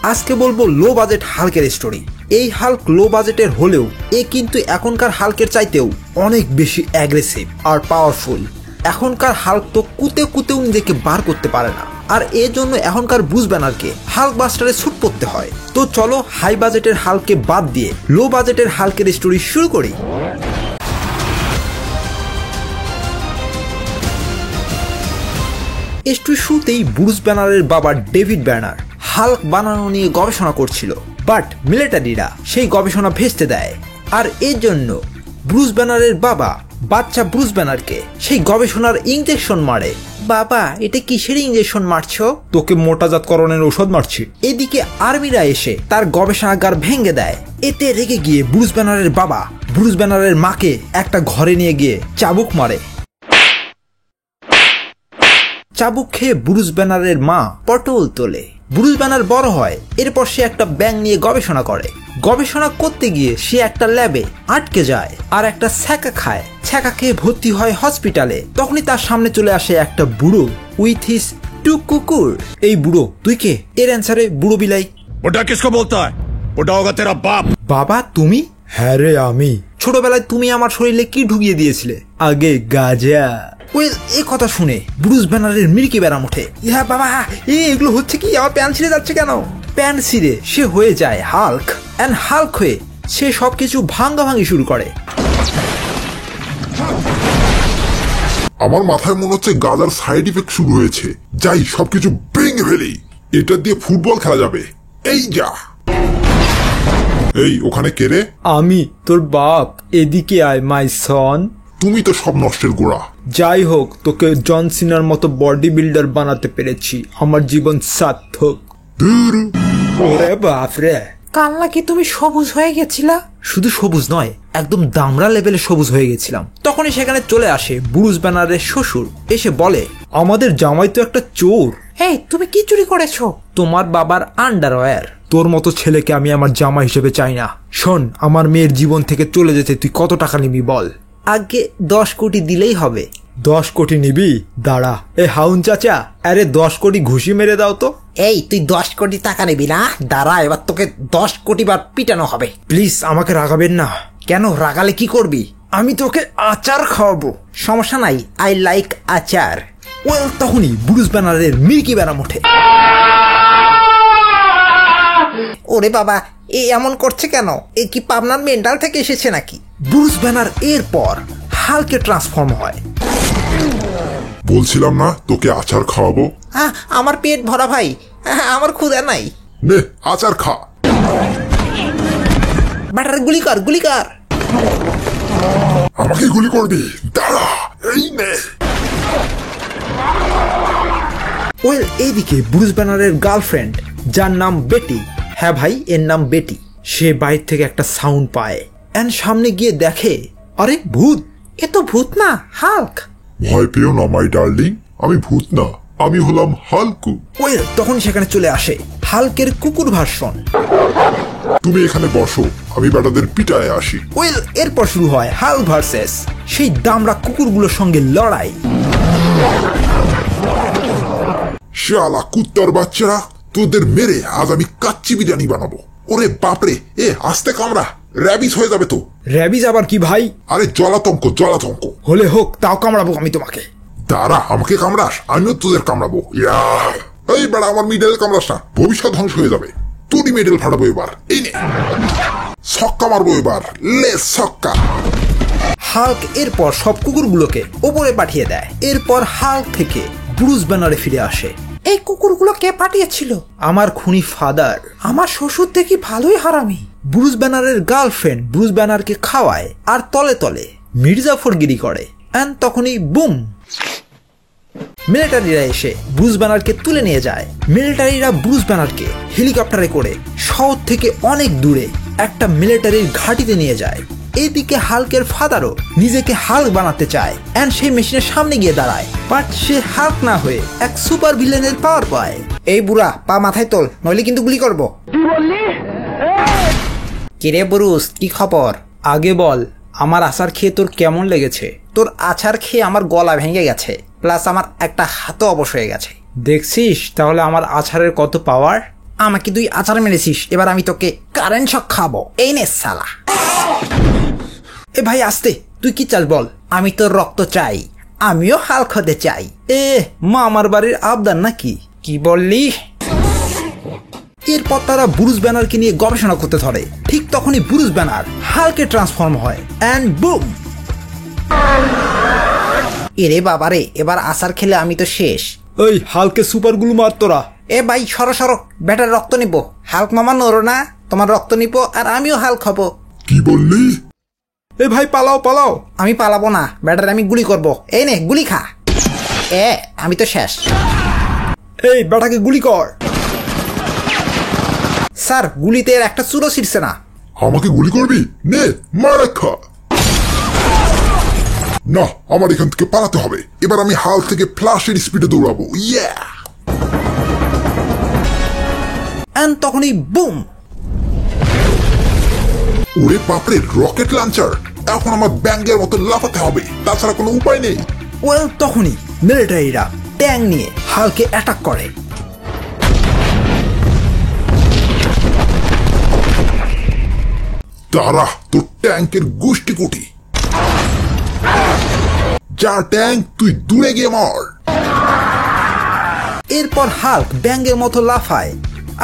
আজকে বলবো low budget হাল্কের story. এই হাল্ক লো বাজেটের হলেও এ কিন্তু এখনকার হাল্কের চাইতেও অনেক বেশি অ্যাগ্রেসিভ আর পাওয়ারফুল। এখনকার হাল্ক তো কুতেও নিজেকে বার করতে পারে না, আর এর জন্য এখনকার ব্রুস ব্যানারকে হাল্ক বাস্টারে স্যুট পরতে হয়। তো চলো হাই বাজেটের হাল্ককে বাদ দিয়ে লো বাজেটের হাল্কের স্টোরি শুরু করি। স্টোরি শুরুতেই ব্রুস ব্যানারের বাবা ডেভিড ব্যানার হাল্ক বানানো নিয়ে গবেষণা করছিল, বাট মিলিটারিরা সেই গবেষণা ভেস্তে দেয়। আর এর জন্য ব্রুস ব্যানারের বাবা বাচ্চা ব্রুস ব্যানারকে সেই গবেষণার ইনজেকশন মারে। বাবা, এটা কিসের ইনজেকশন মারছো? তোকে মোটাজাতকরণের ঔষধ মারছি। এদিকে আর্মিরা এসে তার গবেষণাগার ভেঙে দেয়। এতে রেগে গিয়ে ব্রুস ব্যানারের বাবা ব্রুস ব্যানারের মাকে একটা ঘরে নিয়ে গিয়ে চাবুক মারে। চাবুক খেয়ে ব্রুস ব্যানারের মা পটল তোলে। ব্রুস ব্যানার বড় হয়, এরপর সে একটা ব্যাঙ নিয়ে গবেষণা করে। গবেষণা করতে গিয়ে সে একটা ল্যাবে আটকে যায় আর একটা ছ্যাঁকা খায়। ছ্যাঁকা খেয়ে ভর্তি হয় হসপিটালে। তখনই তার সামনে চলে আসে একটা বুড়ো উইথ হিজ 2 কুকুর। এই বুড়ো, তুই কে? এর অ্যান্সারে বুড়ো বিলাই, ওটা কিসকে বলতা হ্যায়? ওটা হোগা তেরা বাপ। বাবা তুমি? হ্যাঁ রে আমি। ছোটবেলায় তুমি আমার শরীরে কি ঢুকিয়ে দিয়েছিলে? আগে গাঁজা। ওয়েল, এই কথা শুনে ব্রুস ব্যানারের মিরকি ব্যারাম ওঠে। হ্যাঁ বাবা, এগুলো হচ্ছে কি? আমার প্যান্ট ছিঁড়ে যাচ্ছে কেন? প্যান্ট ছিঁড়ে সে হয়ে যায় হাল্ক। অ্যান্ড হাল্ক হয়ে সে সবকিছু ভাঙ্গাভাঙ্গি শুরু করে। আমার মাথায় মনে হচ্ছে গাজার সাইড ইফেক্ট শুরু হয়েছে। যাই সবকিছু ভেঙে ফেলি। এটা দিয়ে ফুটবল খেলা যাবে। এই যা। এই ওখানে কে রে? আমি তোর বাপ। এদিকে আয় মাই সন। তুমি তো সব নষ্টের গোড়া। যাই হোক, তোকে জন সিনার মতো বডি বিল্ডার বানাতে পেরেছি। আমার জীবন সার্থক। ওরে বাপরে, কাল নাকি তুমি সবুজ হয়ে গেছিলা? শুধু সবুজ নয়, একদম দামড়া লেভেলে সবুজ হয়ে গেছিলাম। তখনই সেখানে চলে আসে ব্রুস ব্যানারের শ্বশুর। এসে বলে, আমাদের জামাই তো একটা চোর। এই, তুমি কি চুরি করেছো? তোমার বাবার আন্ডারওয়্যার। তোর মতো ছেলেকে আমি আমার জামা হিসেবে চাই না। শোন, আমার মেয়ের জীবন থেকে চলে যেতে তুই কত টাকা নিবি বল? আগে 10 কোটি দিলেই হবে। 10 কোটি নিবি? দাঁড়া, এ হাউন চাচা, আরে 10 কোটি ঘুষি মেরে দাও তো। এই, তুই 10 কোটি টাকা নিবি না? দাঁড়া, এবার তোকে 10 কোটি বার পিটানো হবে। প্লিজ আমাকে রাগাবেন না। কেন রাগালে কি করবি? আমি তোকে আচার খাওয়াবো। সমস্যা নাই, আই লাইক আচার। ওয়েল, তখনই ব্রুস ব্যানারের মিরকি ব্যারাম ওঠে। ওরে বাবা, এ এমন করছে কেন? এ কি পাবনার মেন্টাল থেকে এসেছে নাকি? ব্রুস ব্যানার এরপর হাল্কে ট্রান্সফর্ম হয়। বলছিলাম না তোকে আচার খাওয়াবো? আমার পেট ভরা ভাই, আমার ক্ষুধা নাই। নে আচার খা। ব্যাটার গুলি কর, গুলি কর। আমাকে গুলি করবি? দাঁড়া, এই নে। ওয়েল, এইদিকে ব্রুস ব্যানারের গার্লফ্রেন্ড, যার নাম বেটি, হ্যাঁ ভাই এর নাম বেটি, সে বাইরে থেকে একটা সাউন্ড পায় এন্ড সামনে গিয়ে দেখে, আরে ভূত। এ তো ভূত না, হাল্ক। ভয় পেও না মাই ডার্লিং, আমি ভূত না, আমি হলাম হাল্কু। ওয়েল, তখন সেখানে চলে আসে হাল্কের কুকুর ভার্সন। তুমি এখানে বসো, আমি বেটাদের পিটায় আসি। ওয়েল, এরপর শুরু হয় হাল্ক ভার্সেস সেই দামড়া কুকুরগুলোর সঙ্গে লড়াই। শালা কুত্তার বাচ্চারা, তোদের মেরে আজ আমি কাচ্চি বিরিয়ানি বানাবো। ওরে বাপরে, এ আস্তে কামড়া, র্যাবিস হয়ে যাবে তো। র্যাবিস আবার কি ভাই? আরে জলাতঙ্ক, জলাতঙ্ক হলে হোক, তাও কামড়াবো আমি তোমাকে। দাঁড়া, আমাকে কামড়াস, আমিও তোদের কামড়াবো। এই বেড়া, আমার মিডেল কামড়াস না, ভবিষ্যৎ ধ্বংস হয়ে যাবে। তোরই মিডেল ফাটাবো এবার। এই নে, ছক্কা মারবো এবার, লে ছক্কা। হাল্ক এরপর সব কুকুরগুলোকে উপরে পাঠিয়ে দেয়। এরপর হাল্ক থেকে ব্রুস ব্যানারে ফিরে আসে। এই কুকুরগুলো কে পাঠিয়েছিল? আমার খুনি ফাদার। আমার শ্বশুর দেখি ভালোই হারামি। ব্রুস ব্যানারের গার্লফ্রেন্ড ব্রুস ব্যানারকে খাওয়ায় আর তলে তলে মির্জাফরগিরি করে। এন্ড তখনই বুম, মিলিটারিরা এসে ব্রুস ব্যানারকে তুলে নিয়ে যায়। মিলিটারিরা ব্রুস ব্যানারকে হেলিকপ্টারে করে শহর থেকে অনেক দূরে একটা মিলিটারির ঘাঁটিতে নিয়ে যায়। এইদিকে হাল্কের ফাদারও নিজেকে হাল্ক বানাতে চায় এন্ড সেই মেশিনের সামনে গিয়ে দাঁড়ায়, বাট সে হাল্ক না হয়ে এক সুপার ভিলেনের পাওয়ার পায়। এই বুড়া, পা মাথায় তোল, নইলে কিন্তু গুলি করবো। কিরে ব্রুস, কি খবর? আগে বল, আমার আচার খেয়ে তোর কেমন লেগেছে? তোর আচার খেয়ে আমার গলা ভেঙে গেছে, প্লাস আমার একটা হাতও অবশ হয়ে গেছে। দেখছিস তাহলে আমার আচারের কত পাওয়ার। আমাকে তুই আচার মেরেছিস, এবার আমি তোকে কারেন্ট শক খাবো। এই নে শালা। এ ভাই আস্তে, তুই কি চাস বল? আমি তোর রক্ত চাই, আমিও হাল্ক হতে চাই। এ মা আমার বাড়ির আবদার নাকি? কি বললি? এরপর তারা ব্রুস ব্যানারকে নিয়ে গবেষণা করতে ধরে। ঠিক তখনই ব্রুস ব্যানার হাল্কে ট্রান্সফর্ম হয় অ্যান্ড বুম। এরে বাবারে, এবার আচার খেলে আমি তো শেষ। ওই হালকে সুপার গুলো মার তোরা। এ ভাই সরো সরো, ব্যাটার রক্ত নিব। হাল্ক মামা নড়ো না, তোমার রক্ত নিব আর আমিও হাল্ক হব। কি বললি? এ ভাই পালাও পালাও। আমি পালাবো না, ব্যাটার আমি গুলি করব। এই নে গুলি খা। আমি তো শেষ। এই বেটাকে গুলি কর। স্যার গুলিতে এর একটা চুরো ছিড়ছে না। আমাকে গুলি করবি? নে মার খা। না, আমার এখান থেকে পালাতে হবে। এবার আমি হাল থেকে ফ্ল্যাশের স্পিডে দৌড়াবো। ইয়া! এন্ড তখনই বুম। ওরে বাপরে, রকেট লঞ্চার! এখন আমার ব্যাঙ্গের মতো লাফাতে হবে, তাছাড়া কোনো উপায় নেই। ওয়েল তখনই মিলিটারিরা ট্যাঙ্ক নিয়ে হালকে অ্যাটাক করে। তারা তোর ট্যাঙ্কের গোষ্ঠী কুটি। যা ট্যাঙ্ক, তুই দূরে গিয়ে মর। এরপর হাল্ক ব্যাঙ্গের মতো লাফায়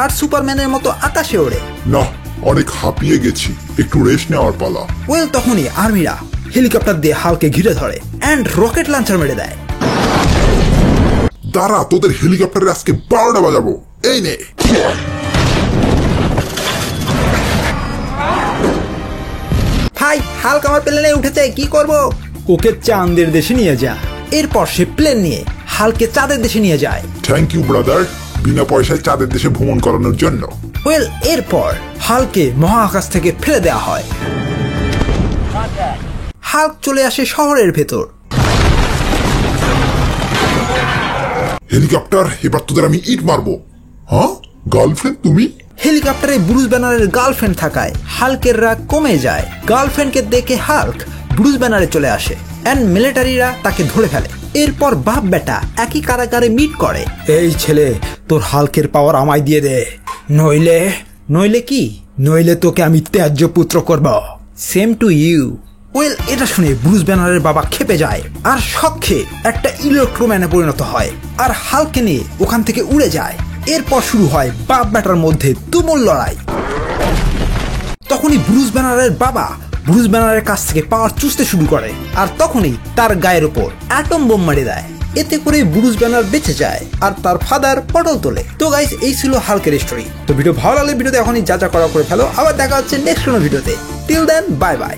আর সুপারম্যানের মতো আকাশে ওড়ে। না, অনেক হাঁপিয়ে গেছি, একটু রেস্ট নেওয়ার পালা। ওয়েল তখনই আর্মিরা হেলিকপ্টার দিয়ে হালকে ঘিরে ধরে অ্যান্ড রকেট লঞ্চার মেরে দেয়। দাঁড়া, তোদের হেলিকপ্টারে আজকে 12টা বাজাবো। এই নে। ভাই হাল্ক আমার প্লেনে উঠেছে, কি করব? ওকে চাঁদের দেশে নিয়ে যা। এরপর সে প্লেন নিয়ে হালকে চাঁদের দেশে নিয়ে যায়। থ্যাংক ইউ ব্রাদার, বিনা পয়সায় চাঁদের দেশে ভ্রমণ করানোর জন্য। ওয়েল এরপর হালকে মহাকাশ থেকে ফেলে দেওয়া হয়। হাল্ক চলে আসে শহরের ভেতর। হেলিকপ্টার, এবার তোদের আমি ইট মারবো। হ্যাঁ, গার্লফ্রেন্ড তুমি? হেলিকপ্টারে ব্রুস ব্যানারের গার্লফ্রেন্ড থাকায় হাল্কের রাগ কমে যায়। গার্লফ্রেন্ডকে দেখে হাল্ক ব্রুস ব্যানারে চলে আসে এন্ড মিলিটারিরা তাকে ধরে ফেলে। এরপর বাপ বেটা একই কারাগারে মিট করে। এই ছেলে, তোর হাল্কের পাওয়ার আমায় দিয়ে দে, নইলে নইলে কি? নইলে তোকে আমি ত্যায্য পুত্র করব। Same to you. ওয়েল এটা শুনে ব্রুস ব্যানারের বাবা খেপে যায় আর শখে একটা ইলেকট্রোম্যানে পরিণত হয় আর হাল্ককে নিয়ে ওখান থেকে উড়ে যায়। এরপর শুরু হয় বাপ বেটার মধ্যে তুমুল লড়াই। তখনই ব্রুস ব্যানারের বাবা ব্রুস ব্যানারের কাছ থেকে পাওয়ার চুষতে শুরু করে আর তখনই তার গায়ের উপর অ্যাটম বোম মারি দেয়। এতে করে ব্রুস ব্যানার বেঁচে যায় আর তার ফাদার পটল তোলে। তো গাইস, এই ছিল হাল্কের স্টোরি। তো ভিডিও ভালো লাগলে ভিডিওতে এখনই যা যা করা করে ফেলো। আবার দেখা হচ্ছে নেক্সট কোনো ভিডিওতে। Till then, bye by.